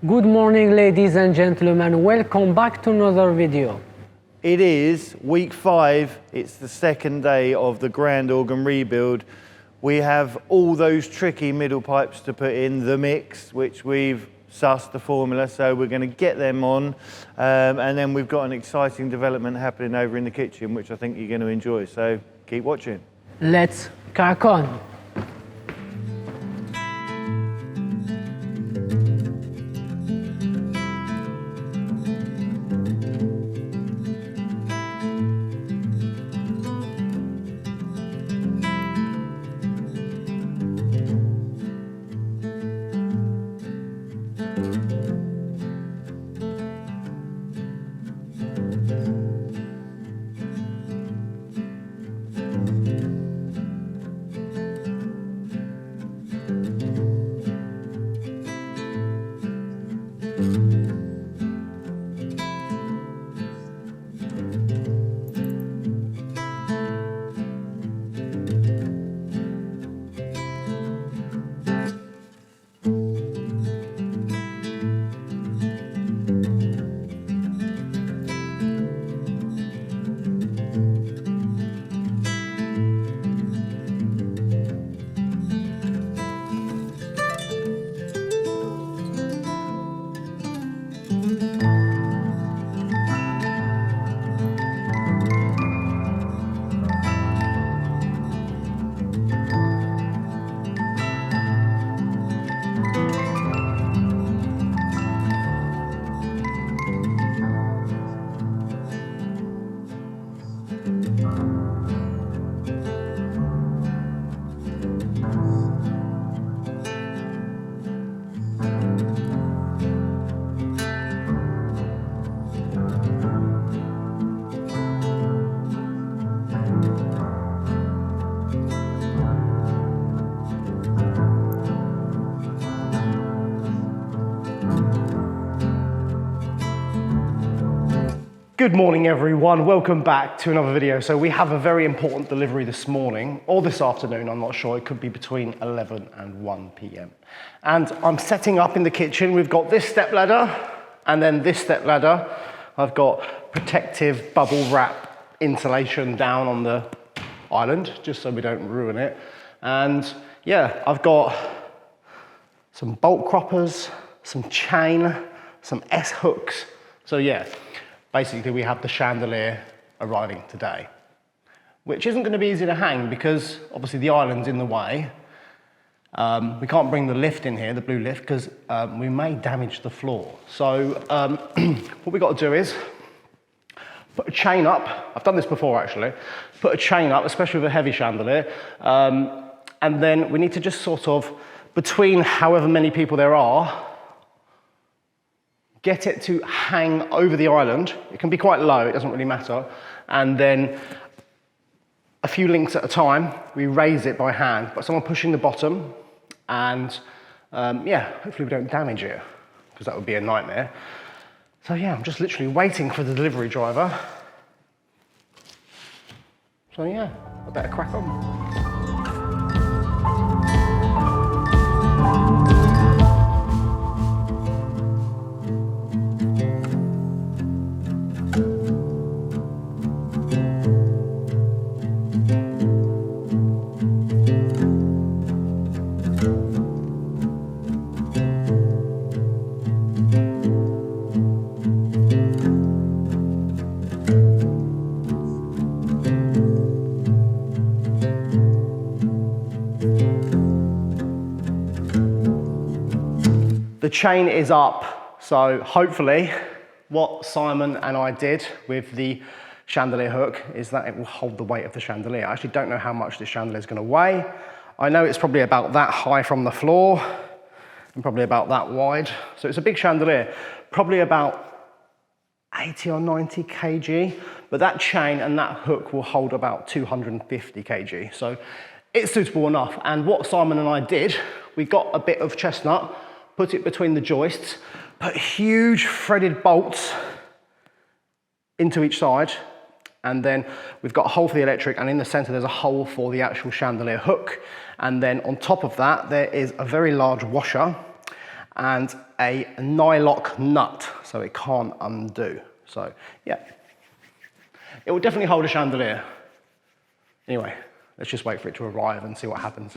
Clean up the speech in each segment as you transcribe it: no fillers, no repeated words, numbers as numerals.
Good morning, ladies and gentlemen. Welcome back to another video. It is week 5. It's the second day of the grand organ rebuild. We have all those tricky middle pipes to put in the mix, which we've sussed the formula, so we're going to get them on. And then we've got an exciting development happening over in the kitchen, which I think you're going to enjoy. So keep watching. Let's crack on. Good morning everyone, welcome back to another video. So we have a very important delivery this morning, or this afternoon, I'm not sure, it could be between 11 and 1 p.m. And I'm setting up in the kitchen. We've got this step ladder and then this step ladder. I've got protective bubble wrap insulation down on the island, just so we don't ruin it. And yeah, I've got some bolt croppers, some chain, some S-hooks. So yeah. Basically, we have the chandelier arriving today, which isn't going to be easy to hang because obviously the island's in the way. We can't bring the lift in here, the blue lift, because we may damage the floor. So what we've got to do is put a chain up. I've done this before actually. Put a chain up, especially with a heavy chandelier. And then we need to just sort of, between however many people there are, get it to hang over the island. It can be quite low, it doesn't really matter. And then a few links at a time, we raise it by hand, but someone pushing the bottom, and yeah, hopefully we don't damage it, because that would be a nightmare. So yeah, I'm just literally waiting for the delivery driver. So yeah, I better crack on. The chain is up, so hopefully what Simon and I did with the chandelier hook is that it will hold the weight of the chandelier. I actually don't know how much this chandelier is going to weigh. I know it's probably about that high from the floor and probably about that wide. So it's a big chandelier, probably about 80 or 90 kg, but that chain and that hook will hold about 250 kg. So it's suitable enough. And what Simon and I did, we got a bit of chestnut, put it between the joists, put huge threaded bolts into each side, and then we've got a hole for the electric, and in the center there's a hole for the actual chandelier hook. And then on top of that, there is a very large washer. and a nylock nut, so it can't undo. So, yeah. It will definitely hold a chandelier. Anyway, let's just wait for it to arrive and see what happens.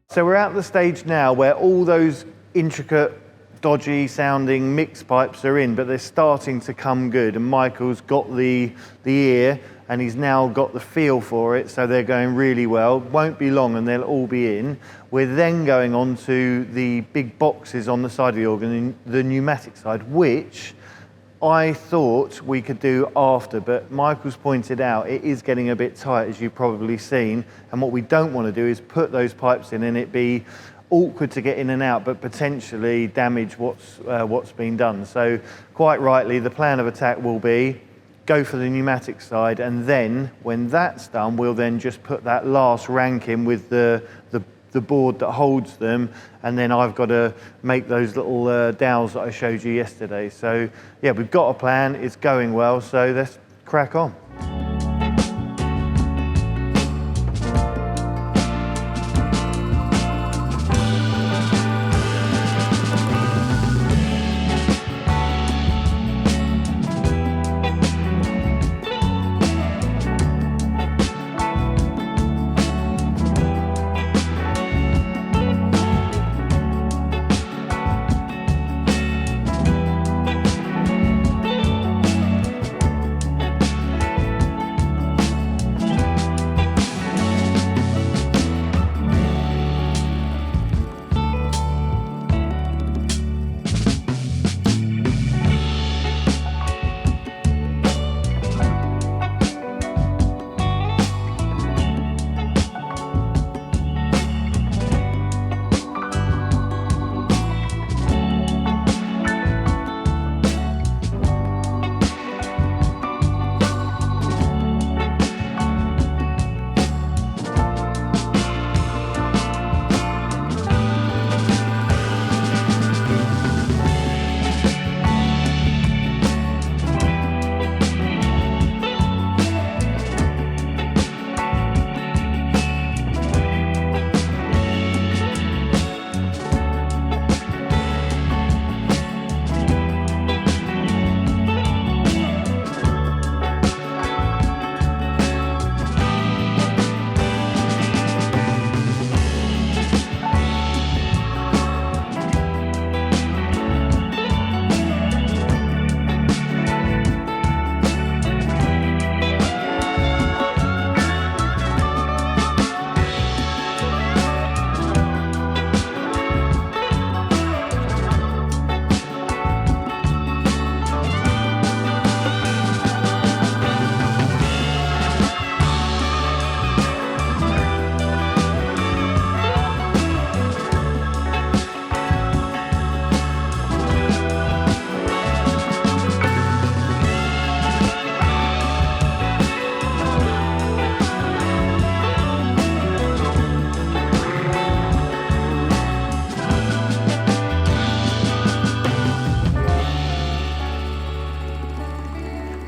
So we're at the stage now where all those intricate, dodgy sounding mixed pipes are in, but they're starting to come good. And Michael's got the ear and he's now got the feel for it, so they're going really well. Won't be long and they'll all be in. We're then going on to the big boxes on the side of the organ, the pneumatic side, which I thought we could do after, but Michael's pointed out it is getting a bit tight, as you've probably seen, and what we don't want to do is put those pipes in and it be awkward to get in and out, but potentially damage what's been done. So quite rightly, the plan of attack will be go for the pneumatic side, and then when that's done, we'll then just put that last rank in with the board that holds them, and then I've got to make those little dowels that I showed you yesterday. So yeah, we've got a plan, it's going well, so let's crack on.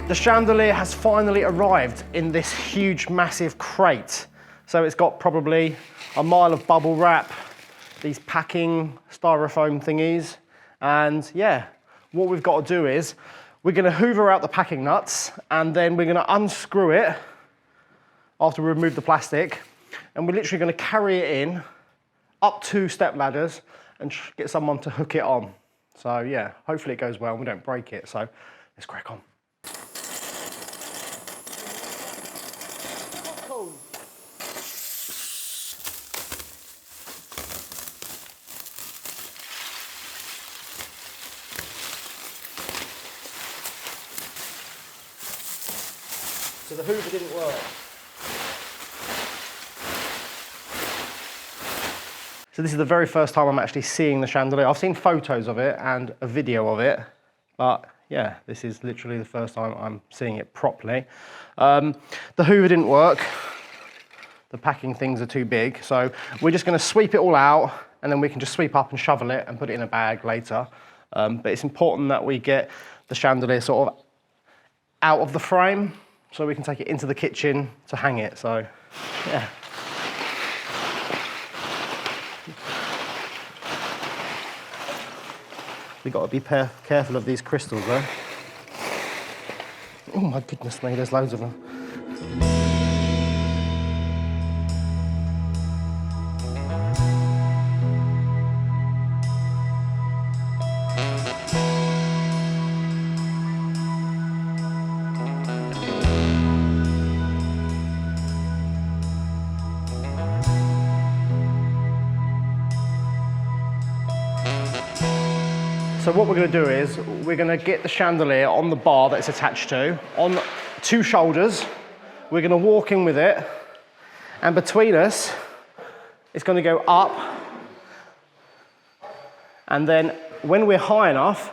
The chandelier has finally arrived in this huge, massive crate. So it's got probably a mile of bubble wrap, these packing styrofoam thingies. And yeah, what we've got to do is we're going to hoover out the packing nuts, and then we're going to unscrew it after we remove the plastic. and we're literally going to carry it in up 2 step ladders and get someone to hook it on. So yeah, hopefully it goes well and we don't break it. So let's crack on. So the hoover didn't work. So this is the very first time I'm actually seeing the chandelier. I've seen photos of it and a video of it, but yeah, this is literally the first time I'm seeing it properly. The hoover didn't work. The packing things are too big, so we're just going to sweep it all out, and then we can just sweep up and shovel it and put it in a bag later. But it's important that we get the chandelier sort of out of the frame, so we can take it into the kitchen to hang it. So yeah. We've got to be careful of these crystals though. Oh my goodness me, there's loads of them. So what we're going to do is, we're going to get the chandelier on the bar that it's attached to, on 2 shoulders. We're going to walk in with it, and between us, it's going to go up. And then when we're high enough,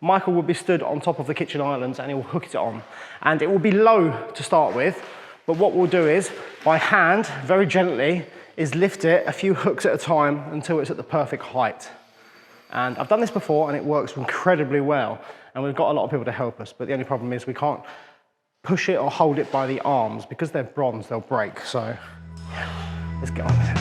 Michael will be stood on top of the kitchen islands and he will hook it on. And it will be low to start with, but what we'll do is, by hand, very gently, is lift it a few hooks at a time until it's at the perfect height. And I've done this before and it works incredibly well. And we've got a lot of people to help us, but the only problem is we can't push it or hold it by the arms. Because they're bronze, they'll break. So yeah, let's get on with it.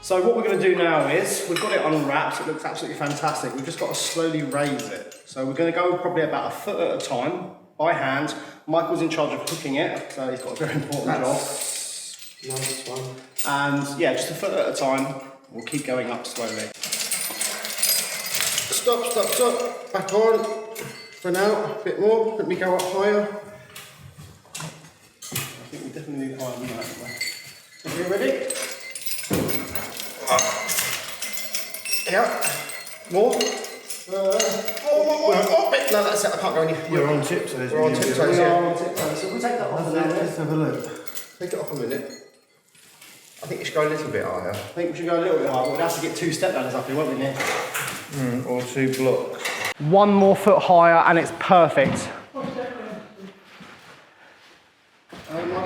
So what we're going to do now is, we've got it unwrapped, it looks absolutely fantastic. We've just got to slowly raise it. So we're going to go probably about a foot at a time, by hand. Michael's in charge of cooking it, so he's got a very important job. Nice one. And yeah, just a foot at a time. We'll keep going up slowly. Stop, stop, stop. Back on. For now, a bit more. Let me go up higher. I think we definitely need higher than that. Are you ready? Yeah. More. Oh, no, that's it. I can't go any. You're on tiptoes. We're on tiptoes, We yeah. are on tiptoes, so we'll take that off a minute. Let's have a look. Take it off a minute. I think you should go a little bit higher. I think we should go a little bit higher. We'll have to get 2 step ladders up here, won't we, Nick? Or 2 blocks. 1 more foot higher and it's perfect. My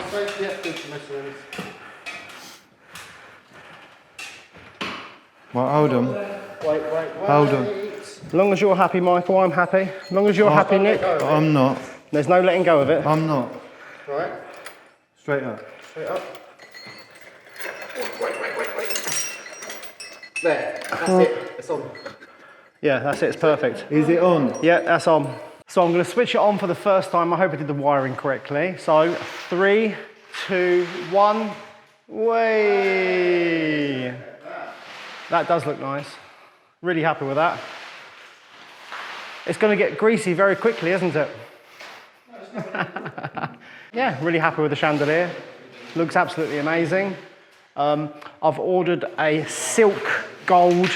face, yeah, good for measurements. Right, hold on. Wait. Hold on. As long as you're happy, Michael, I'm happy. As long as you're happy, Nick, I'm not. there's no letting go of it. I'm not. Right, Straight up. straight up. Wait. There, that's it. It's on. Yeah, that's it, it's perfect. Is it on? Yeah, that's on. So I'm going to switch it on for the first time. I hope I did the wiring correctly. So 3, 2, 1, way. That does look nice. Really happy with that. It's going to get greasy very quickly, isn't it? Yeah, really happy with the chandelier. Looks absolutely amazing. I've ordered a silk gold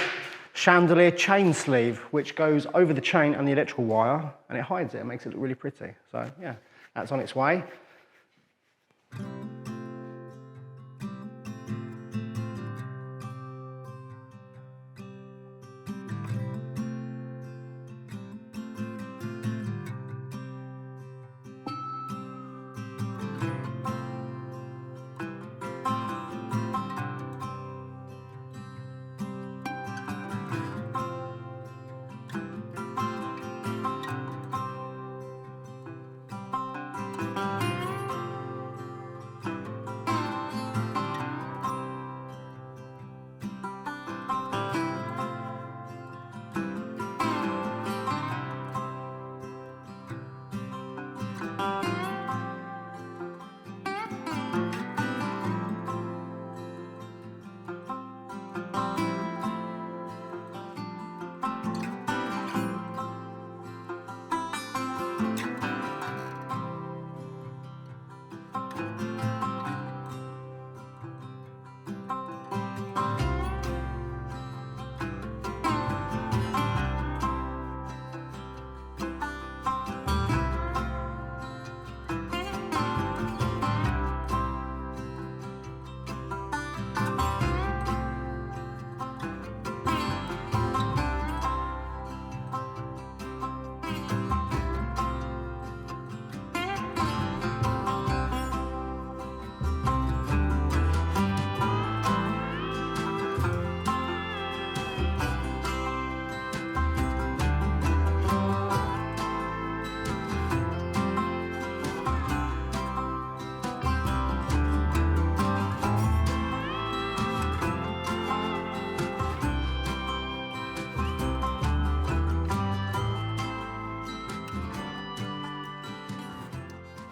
chandelier chain sleeve, which goes over the chain and the electrical wire, and it hides it and makes it look really pretty. So yeah, that's on its way.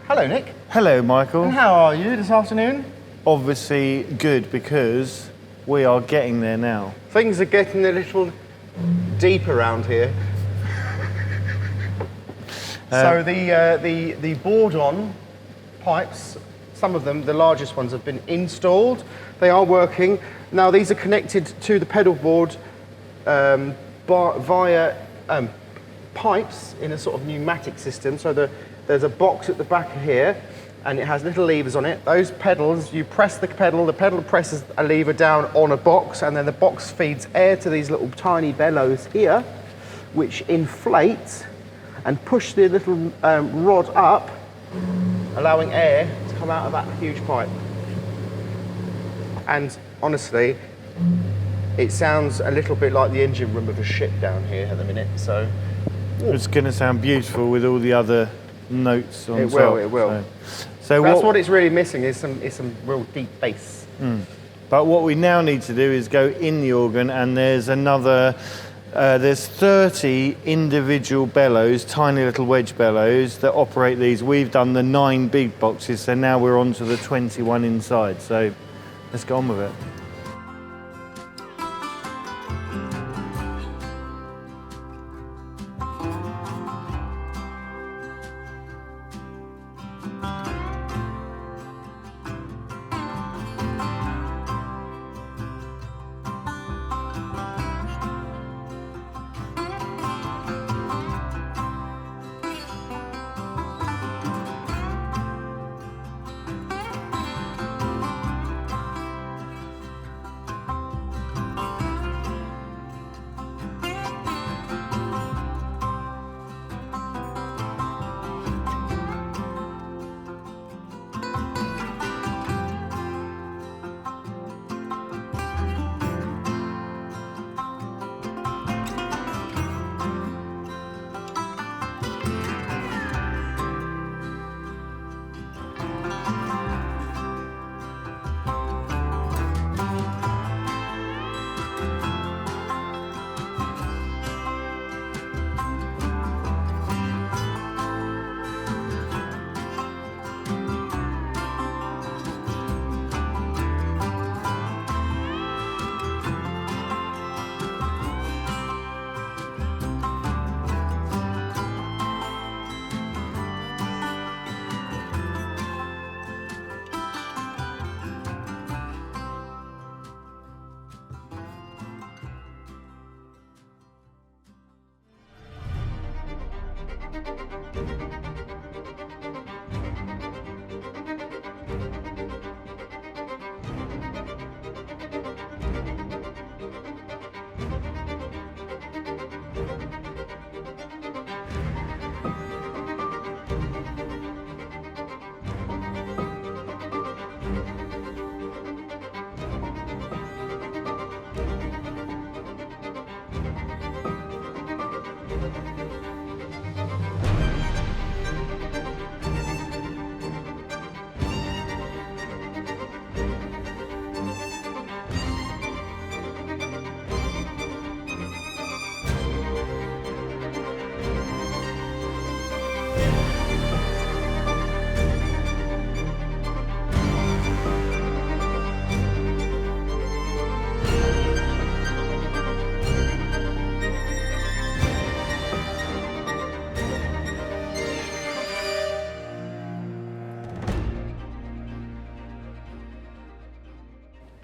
Hello, Nick. Hello, Michael. And how are you this afternoon? Obviously good, because we are getting there now. Things are getting a little deep around here. So the board-on pipes, some of them, the largest ones, have been installed. They are working. Now these are connected to the pedal board via pipes in a sort of pneumatic system. So there's a box at the back here, and it has little levers on it. Those pedals, you press the pedal presses a lever down on a box, and then the box feeds air to these little tiny bellows here, which inflate and push the little rod up, allowing air to come out of that huge pipe. And honestly, it sounds a little bit like the engine room of a ship down here at the minute, so. It's going to sound beautiful with all the other notes on top. It will. So That's what it's really missing, is some real deep bass. But what we now need to do is go in the organ, and there's another, there's 30 individual bellows, tiny little wedge bellows that operate these. We've done the 9 big boxes, so now we're on to the 21 inside. So let's go on with it.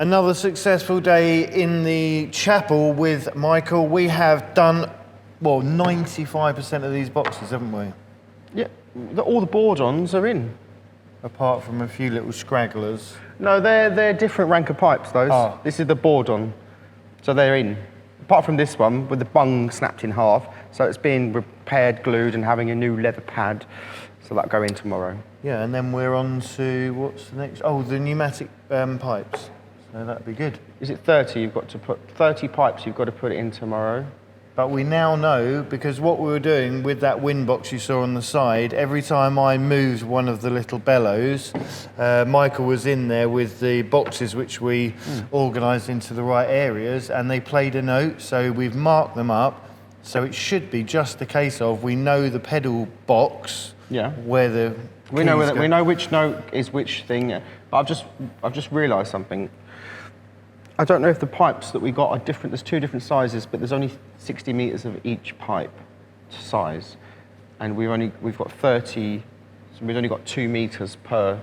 Another successful day in the chapel with Michael. We have done, well, 95% of these boxes, haven't we? Yeah, all the board-ons are in. Apart from a few little scragglers. No, they're different rank of pipes, those. Oh. This is the board-on, so they're in. Apart from this one, with the bung snapped in half, so it's being repaired, glued, and having a new leather pad, so that'll go in tomorrow. Yeah, and then we're on to, what's the next? Oh, the pneumatic pipes. So that'd be good. Is it 30 you've got to put, 30 pipes you've got to put in tomorrow? But we now know, because what we were doing with that wind box you saw on the side, every time I moved one of the little bellows, Michael was in there with the boxes which we organised into the right areas, and they played a note, so we've marked them up. So it should be just a case of, we know the pedal box, where the we know which note is which thing. But I've just realised something. I don't know if the pipes that we got are different. There's 2 different sizes, but there's only 60 metres of each pipe size, and we've got 30. So we've only got 2 metres per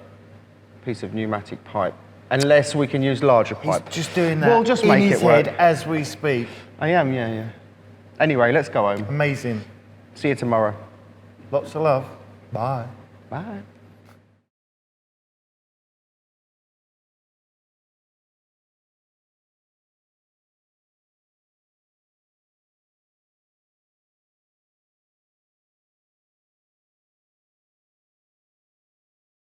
piece of pneumatic pipe, unless we can use larger pipe. He's just doing that. We'll just in make his it work head as we speak. I am, yeah. Anyway, let's go home. Amazing. See you tomorrow. Lots of love. Bye. Bye.